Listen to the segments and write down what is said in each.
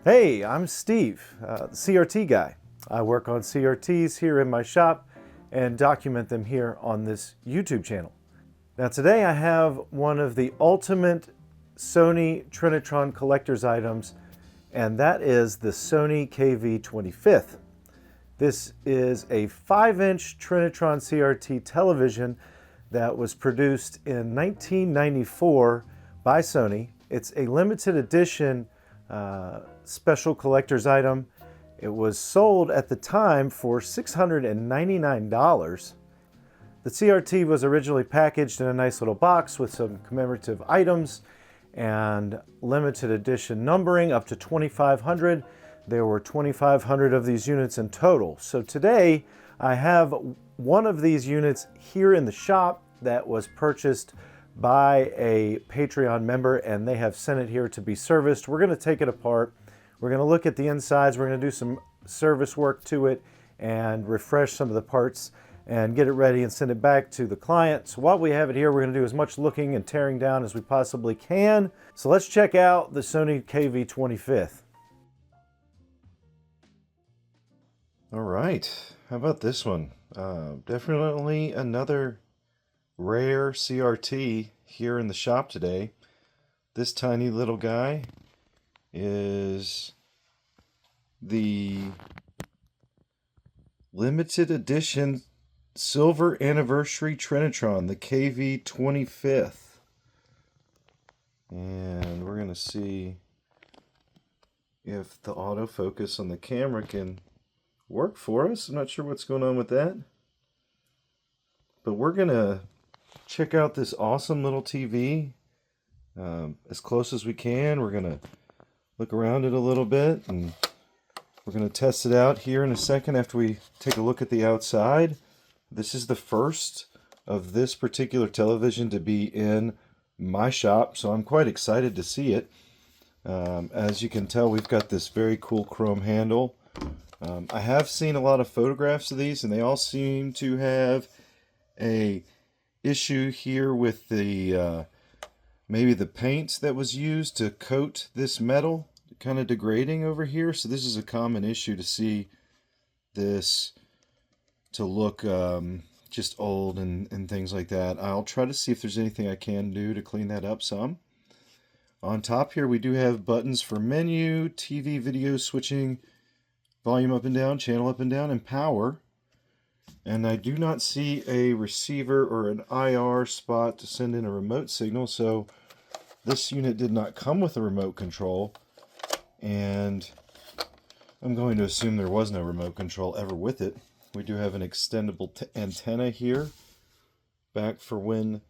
Hey, I'm Steve, the CRT guy. I work on CRTs here in my shop and document them here on this YouTube channel. Now today I have one of the ultimate Sony Trinitron collector's items, and that is the Sony KV-25th. This is a 5-inch Trinitron CRT television that was produced in 1994 by Sony. It's a limited edition special collector's item. It was sold at the time for $699. The CRT was originally packaged in a nice little box with some commemorative items and limited edition numbering up to 2,500. There were 2,500 of these units in total. So today I have one of these units here in the shop that was purchased by a Patreon member, and they have sent it here to be serviced. We're going to take it apart. We're going to look at the insides. We're going to do some service work to it and refresh some of the parts and get it ready and send it back to the client. So while we have it here, we're going to do as much looking and tearing down as we possibly can. So let's check out the Sony KV-25th. All right, how about this one? Definitely another rare CRT here in the shop today. This tiny little guy is the limited edition silver anniversary Trinitron, the KV-25th. And we're going to see if the autofocus on the camera can work for us. I'm not sure what's going on with that. But we're going to check out this awesome little TV as close as we can. We're going to look around it a little bit, and we're going to test it out here in a second after we take a look at the outside. This is the first of this particular television to be in my shop, so I'm quite excited to see it. As you can tell, we've got this very cool chrome handle. I have seen a lot of photographs of these, and they all seem to have a issue here with the maybe the paint that was used to coat this metal kind of degrading over here. So this is a common issue to see this to look just old and things like that. I'll try to see if there's anything I can do to clean that up some. On top here we do have buttons for menu, TV, video switching, volume up and down, channel up and down, and power. And I do not see a receiver or an IR spot to send in a remote signal, so this unit did not come with a remote control, and I'm going to assume there was no remote control ever with it. We do have an extendable antenna here, back for when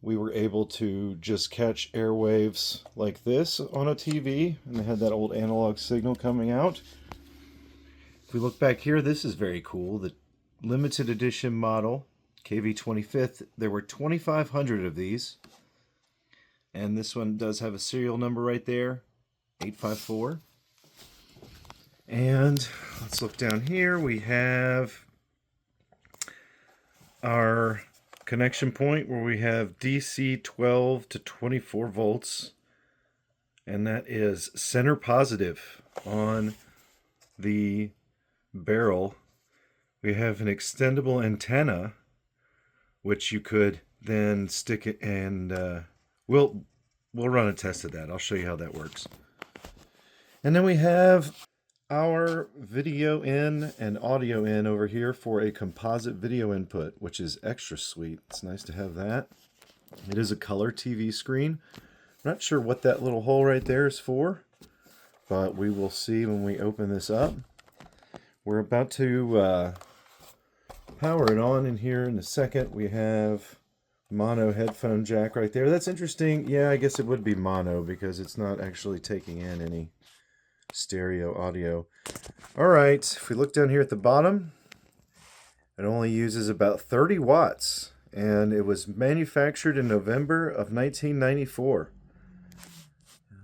we were able to just catch airwaves like this on a TV, and they had that old analog signal coming out. If we look back here, this is very cool. The limited edition model KV-25th. There were 2,500 of these, and this one does have a serial number right there, 854. And let's look down here. We have our connection point where we have DC 12 to 24 volts, and that is center positive on the barrel. We have an extendable antenna, which you could then stick it, and we'll run a test of that. I'll show you how that works. And then we have our video in and audio in over here for a composite video input, which is extra sweet. It's nice to have that. It is a color TV screen. I'm not sure what that little hole right there is for, but we will see when we open this up. We're about to power it on in here in a second. We have mono headphone jack right there. That's interesting. Yeah, I guess it would be mono because it's not actually taking in any stereo audio. All right, if we look down here at the bottom, it only uses about 30 watts, and it was manufactured in November of 1994.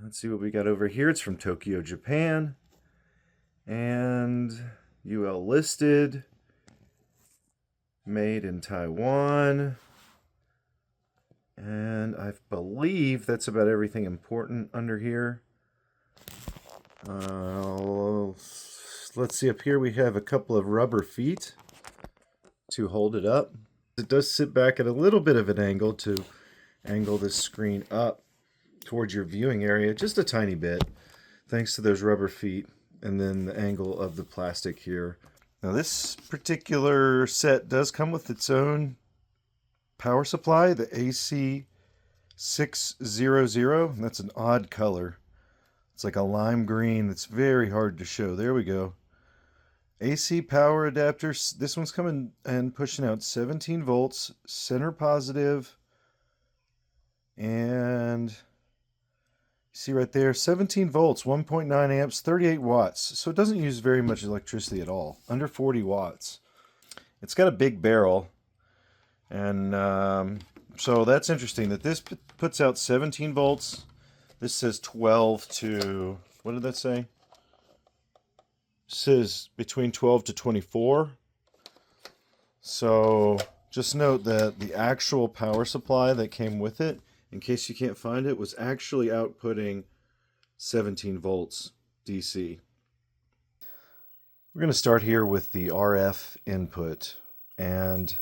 Let's see what we got over here. It's from Tokyo, Japan, and UL listed, made in Taiwan, and I believe that's about everything important under here. Let's see, up here we have a couple of rubber feet to hold it up. It does sit back at a little bit of an angle to angle this screen up towards your viewing area, just a tiny bit, thanks to those rubber feet and then the angle of the plastic here. Now this particular set does come with its own power supply, the AC600. That's an odd color. It's like a lime green. It's very hard to show. There we go. AC power adapter. This one's coming and pushing out 17 volts, center positive, and see right there, 17 volts, 1.9 amps, 38 watts. So it doesn't use very much electricity at all, under 40 watts. It's got a big barrel, and so that's interesting that this puts out 17 volts. This says 12 to, what did that say? It says between 12 to 24. So just note that the actual power supply that came with it, in case you can't find it, was actually outputting 17 volts DC. We're going to start here with the RF input, and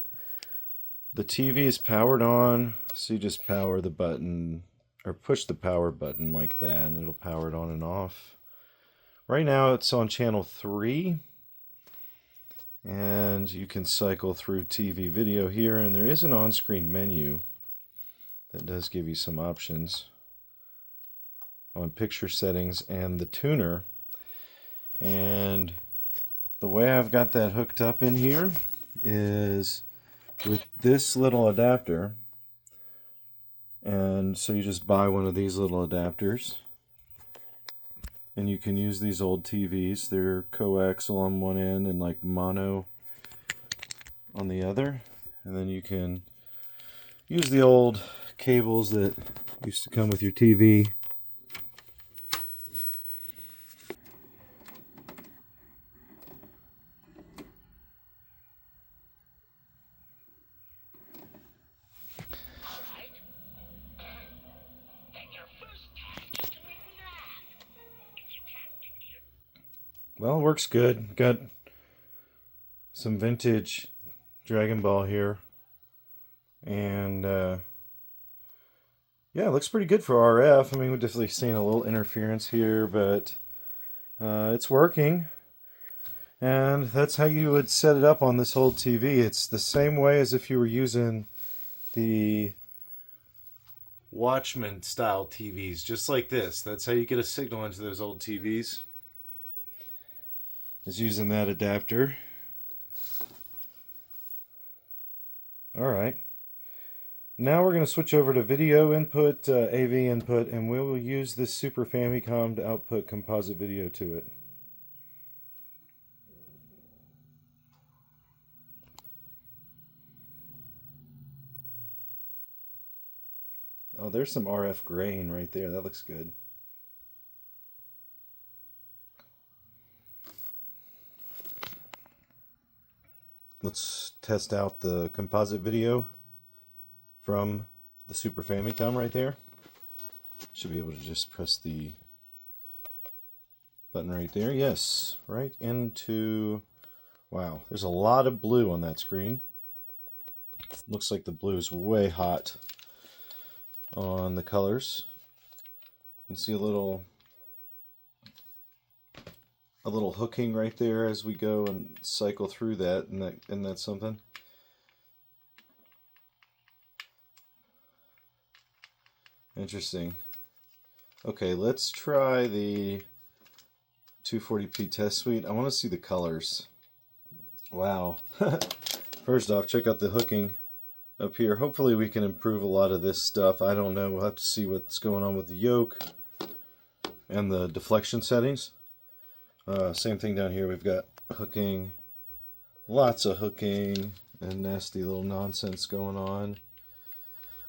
the TV is powered on, so you just power the button, or push the power button like that, and it'll power it on and off. Right now it's on channel 3, and you can cycle through TV video here, and there is an on-screen menu that does give you some options on picture settings and the tuner. And the way I've got that hooked up in here is with this little adapter. And so you just buy one of these little adapters, and you can use these old TVs. They're coaxial on one end and like mono on the other, and then you can use the old cables that used to come with your TV. Well, it works good. Got some vintage Dragon Ball here. And yeah, it looks pretty good for RF. I mean, we're definitely seeing a little interference here, but it's working. And that's how you would set it up on this old TV. It's the same way as if you were using the Watchman style TVs, just like this. That's how you get a signal into those old TVs, is using that adapter. Alright, now we're going to switch over to video input, AV input, and we will use this Super Famicom to output composite video to it. Oh, there's some RF grain right there. That looks good. Let's test out the composite video from the Super Famicom right there. Should be able to just press the button right there. Yes, right into... Wow, there's a lot of blue on that screen. Looks like the blue is way hot on the colors. You can see a little hooking right there as we go and cycle through that, and that's something. Interesting. Okay, let's try the 240p test suite. I want to see the colors. Wow. First off, check out the hooking up here. Hopefully we can improve a lot of this stuff. I don't know. We'll have to see what's going on with the yoke and the deflection settings. Same thing down here. We've got hooking, lots of hooking and nasty little nonsense going on.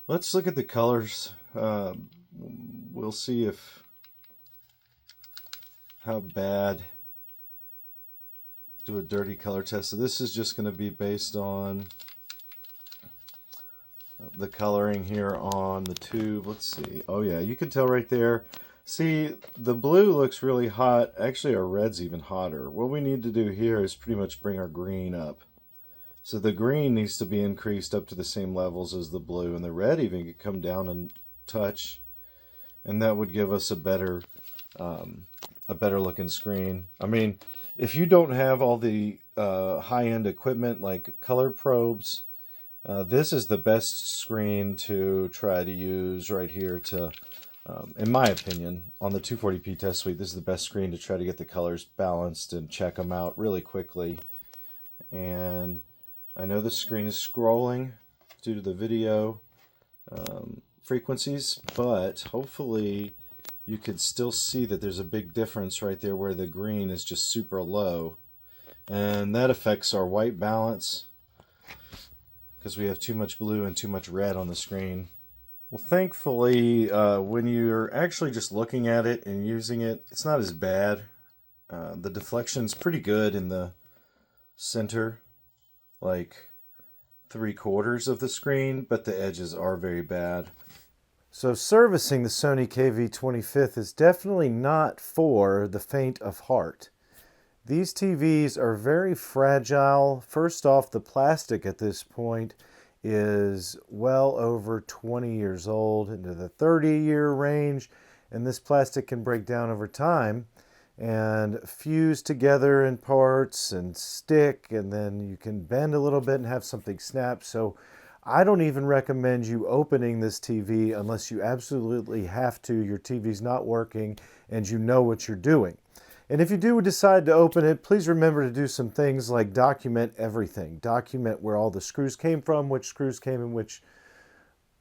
Let's look at the colors. We'll see how bad. Do a dirty color test. So this is just going to be based on the coloring here on the tube. Let's see. Oh yeah, you can tell right there. See, the blue looks really hot. Actually, our red's even hotter. What we need to do here is pretty much bring our green up. So the green needs to be increased up to the same levels as the blue, and the red even could come down and touch, and that would give us a better looking screen. I mean, if you don't have all the high-end equipment like color probes, this is the best screen to try to use right here to, in my opinion, on the 240p test suite, this is the best screen to try to get the colors balanced and check them out really quickly. And I know the screen is scrolling due to the video frequencies, but hopefully you could still see that there's a big difference right there where the green is just super low. And that affects our white balance because we have too much blue and too much red on the screen. Well, thankfully, when you're actually just looking at it and using it, it's not as bad. The deflection's pretty good in the center, like 3/4 of the screen, but the edges are very bad. So servicing the Sony KV-25th is definitely not for the faint of heart. These TVs are very fragile. First off, the plastic at this point is well over 20 years old, into the 30-year range, and this plastic can break down over time and fuse together in parts and stick, and then you can bend a little bit and have something snap. So I don't even recommend you opening this TV unless you absolutely have to. Your TV's not working and you know what you're doing. And if you do decide to open it, please remember to do some things like document everything. Document where all the screws came from, which screws came in which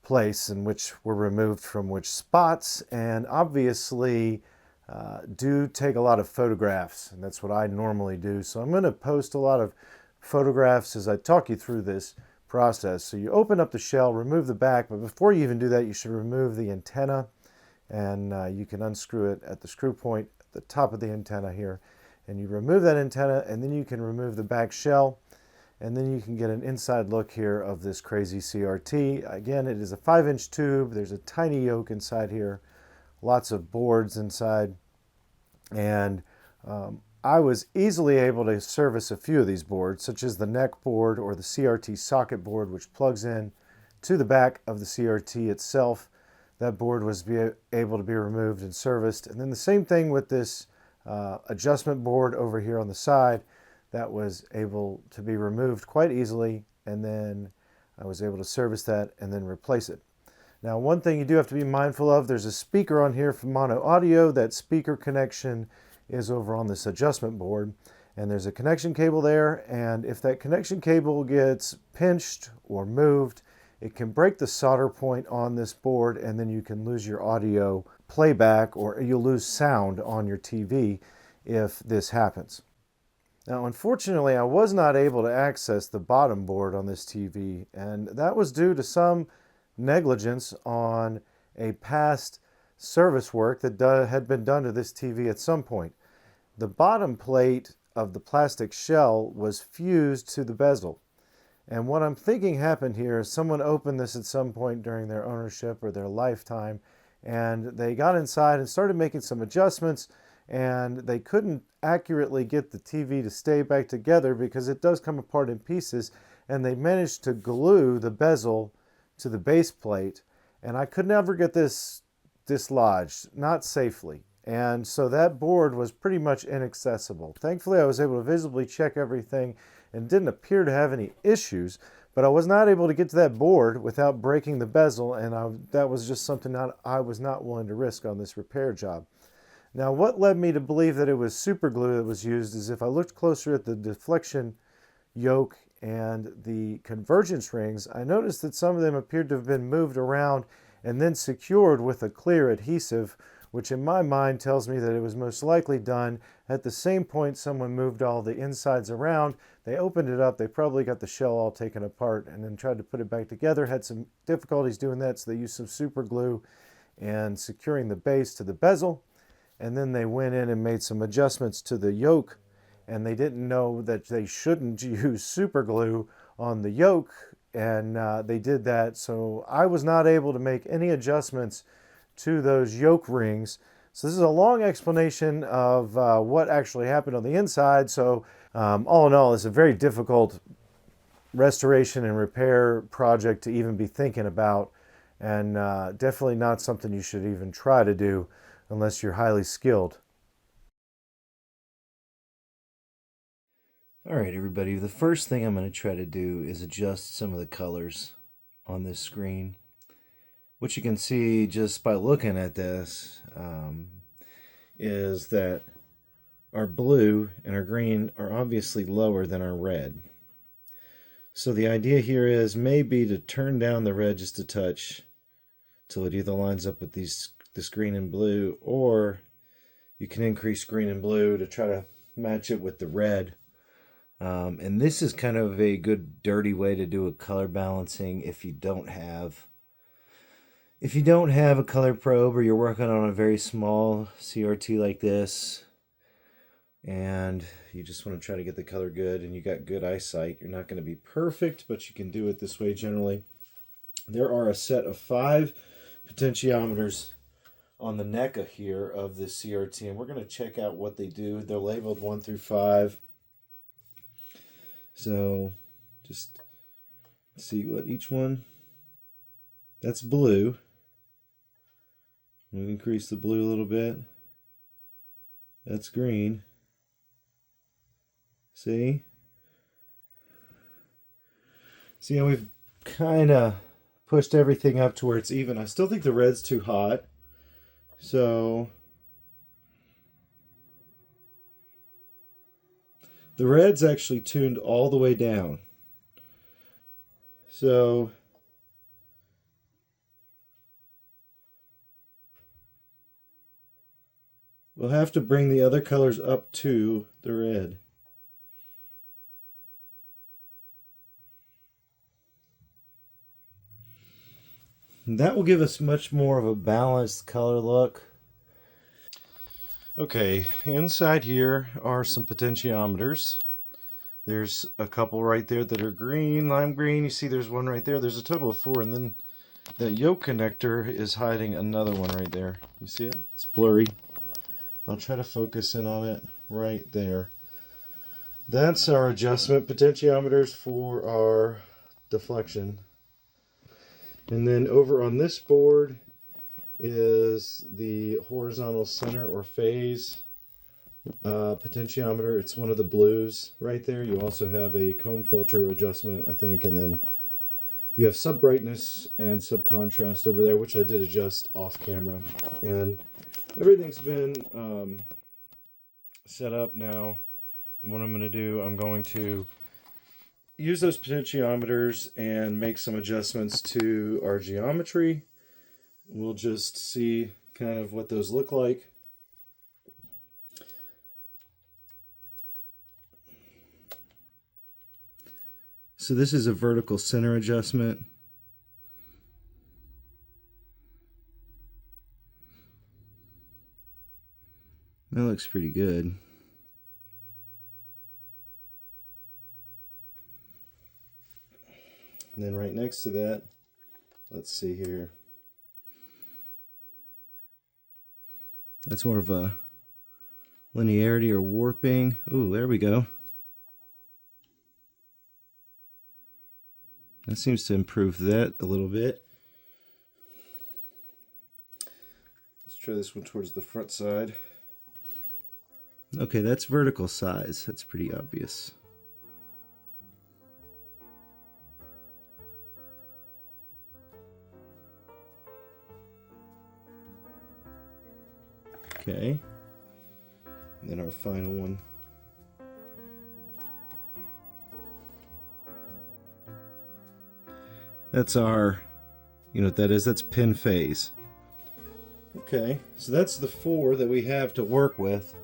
place, and which were removed from which spots. And obviously, do take a lot of photographs, and that's what I normally do. So I'm going to post a lot of photographs as I talk you through this process. So you open up the shell, remove the back, but before you even do that, you should remove the antenna, and you can unscrew it at the screw point at the top of the antenna here, and you remove that antenna, and then you can remove the back shell, and then you can get an inside look here of this crazy CRT. Again, it is a 5-inch tube. There's a tiny yoke inside here, lots of boards inside, and I was easily able to service a few of these boards, such as the neck board or the CRT socket board, which plugs in to the back of the CRT itself. That board was able to be removed and serviced. And then the same thing with this adjustment board over here on the side. That was able to be removed quite easily, and then I was able to service that and then replace it. Now, one thing you do have to be mindful of, there's a speaker on here for mono audio. That speaker connection is over on this adjustment board, and there's a connection cable there, and if that connection cable gets pinched or moved, it can break the solder point on this board, and then you can lose your audio playback, or you'll lose sound on your TV if this happens. Now, unfortunately, I was not able to access the bottom board on this TV, and that was due to some negligence on a past service work that had been done to this TV at some point. The bottom plate of the plastic shell was fused to the bezel. And what I'm thinking happened here is someone opened this at some point during their ownership or their lifetime, and they got inside and started making some adjustments, and they couldn't accurately get the TV to stay back together because it does come apart in pieces, and they managed to glue the bezel to the base plate, and I could never get this dislodged, not safely. And so that board was pretty much inaccessible. Thankfully, I was able to visibly check everything and didn't appear to have any issues, but I was not able to get to that board without breaking the bezel, and that was just something I was not willing to risk on this repair job. Now, what led me to believe that it was super glue that was used is if I looked closer at the deflection yoke and the convergence rings, I noticed that some of them appeared to have been moved around and then secured with a clear adhesive, which in my mind tells me that it was most likely done at the same point someone moved all the insides around. They opened it up, they probably got the shell all taken apart and then tried to put it back together, had some difficulties doing that, so they used some super glue and securing the base to the bezel, and then they went in and made some adjustments to the yoke, and they didn't know that they shouldn't use super glue on the yoke, and they did that, so I was not able to make any adjustments to those yoke rings, So this is a long explanation of what actually happened on the inside. So all in all, it's a very difficult restoration and repair project to even be thinking about, and definitely not something you should even try to do unless you're highly skilled. All right, everybody, the first thing I'm going to try to do is adjust some of the colors on this screen. What you can see just by looking at this is that our blue and our green are obviously lower than our red. So the idea here is maybe to turn down the red just a touch till it either lines up with this green and blue, or you can increase green and blue to try to match it with the red. And this is kind of a good dirty way to do a color balancing if you don't have a color probe, or you're working on a very small CRT like this and you just want to try to get the color good and you got good eyesight. You're not going to be perfect, but you can do it this way generally. There are a set of 5 potentiometers on the NECA here of this CRT, and we're going to check out what they do. They're labeled 1 through 5. So just see what each one. That's blue. We'll increase the blue a little bit. That's green. See? See how we've kind of pushed everything up to where it's even. I still think the red's too hot. So the red's actually tuned all the way down. So we'll have to bring the other colors up to the red. And that will give us much more of a balanced color look. Okay, inside here are some potentiometers. There's a couple right there that are green, lime green. You see there's one right there. There's a total of 4, and then the yoke connector is hiding another one right there. You see it? It's blurry. I'll try to focus in on it right there. That's our adjustment potentiometers for our deflection. And then over on this board is the horizontal center or phase potentiometer. It's one of the blues right there. You also have a comb filter adjustment, I think, and then you have sub brightness and sub contrast over there, which I did adjust off camera. And everything's been set up now. And what I'm going to do, I'm going to use those potentiometers and make some adjustments to our geometry. We'll just see kind of what those look like. So this is a vertical center adjustment. That looks pretty good. And then right next to that, let's see here. That's more of a linearity or warping. Ooh, there we go. That seems to improve that a little bit. Let's try this one towards the front side. Okay, that's vertical size. That's pretty obvious. Okay. And then our final one. That's our, you know what that is? That's pin phase. Okay, so that's the 4 that we have to work with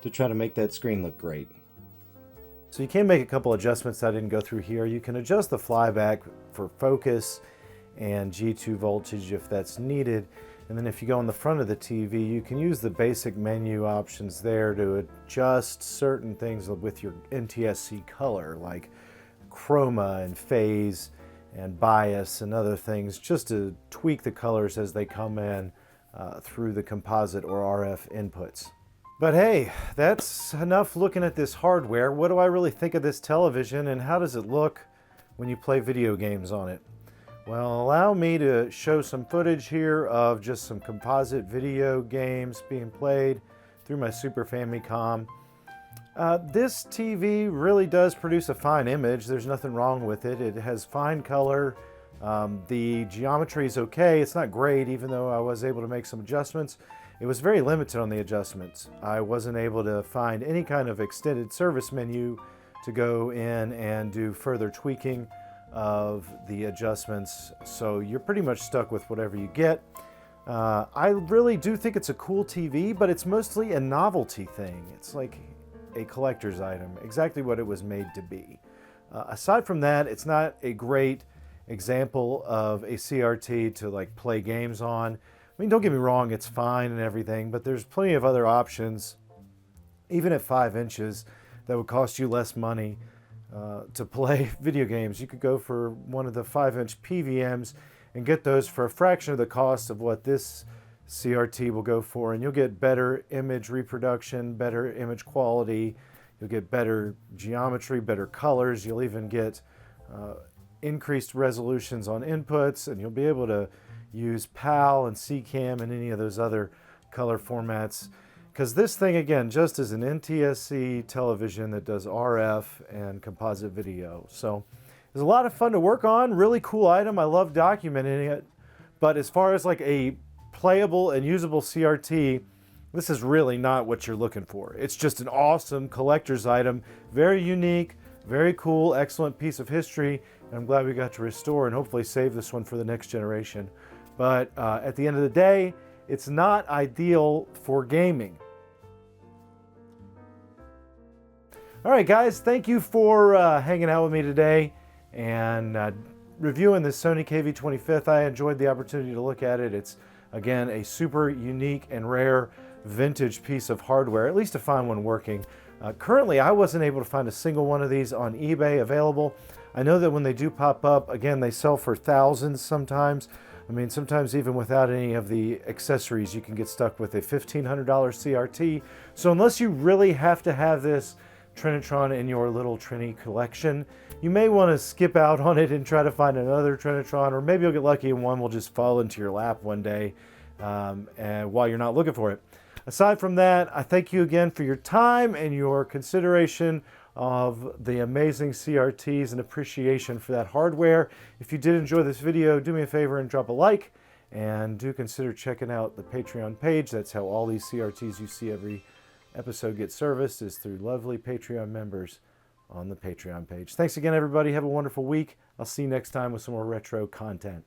to try to make that screen look great. So you can make a couple adjustments that I didn't go through here. You can adjust the flyback for focus and G2 voltage if that's needed. And then if you go on the front of the TV, you can use the basic menu options there to adjust certain things with your NTSC color, like chroma and phase and bias and other things, just to tweak the colors as they come in through the composite or RF inputs. But hey, that's enough looking at this hardware. What do I really think of this television, and how does it look when you play video games on it? Well, allow me to show some footage here of just some composite video games being played through my Super Famicom. This TV really does produce a fine image. There's nothing wrong with it. It has fine color. The geometry is okay. It's not great, even though I was able to make some adjustments. It was very limited on the adjustments. I wasn't able to find any kind of extended service menu to go in and do further tweaking of the adjustments. So you're pretty much stuck with whatever you get. I really do think it's a cool TV, but it's mostly a novelty thing. It's like a collector's item, exactly what it was made to be. Aside from that, it's not a great example of a CRT to like play games on. I mean, don't get me wrong, it's fine and everything, but there's plenty of other options, even at 5 inches, that would cost you less money to play video games. You could go for one of the 5-inch PVMs and get those for a fraction of the cost of what this CRT will go for, and you'll get better image reproduction, better image quality, you'll get better geometry, better colors, you'll even get increased resolutions on inputs, and you'll be able to use PAL and CCAM and any of those other color formats. Because this thing, again, just is an NTSC television that does RF and composite video. So it's a lot of fun to work on, really cool item. I love documenting it. But as far as like a playable and usable CRT, this is really not what you're looking for. It's just an awesome collector's item, very unique, very cool, excellent piece of history. And I'm glad we got to restore and hopefully save this one for the next generation. But at the end of the day, it's not ideal for gaming. All right, guys, thank you for hanging out with me today and reviewing this Sony KV-25th. I enjoyed the opportunity to look at it. It's, again, a super unique and rare vintage piece of hardware, at least to find one working. Currently, I wasn't able to find a single one of these on eBay available. I know that when they do pop up, again, they sell for thousands sometimes. I mean, sometimes even without any of the accessories, you can get stuck with a $1,500 CRT. So unless you really have to have this Trinitron in your little Trini collection, you may want to skip out on it and try to find another Trinitron, or maybe you'll get lucky and one will just fall into your lap one day and while you're not looking for it. Aside from that, I thank you again for your time and your consideration of the amazing CRTs and appreciation for that hardware. If you did enjoy this video, do me a favor and drop a like, and do consider checking out the Patreon page. That's how all these CRTs you see every episode get serviced, is through lovely Patreon members on the Patreon page. Thanks again, everybody. Have a wonderful week. I'll see you next time with some more retro content.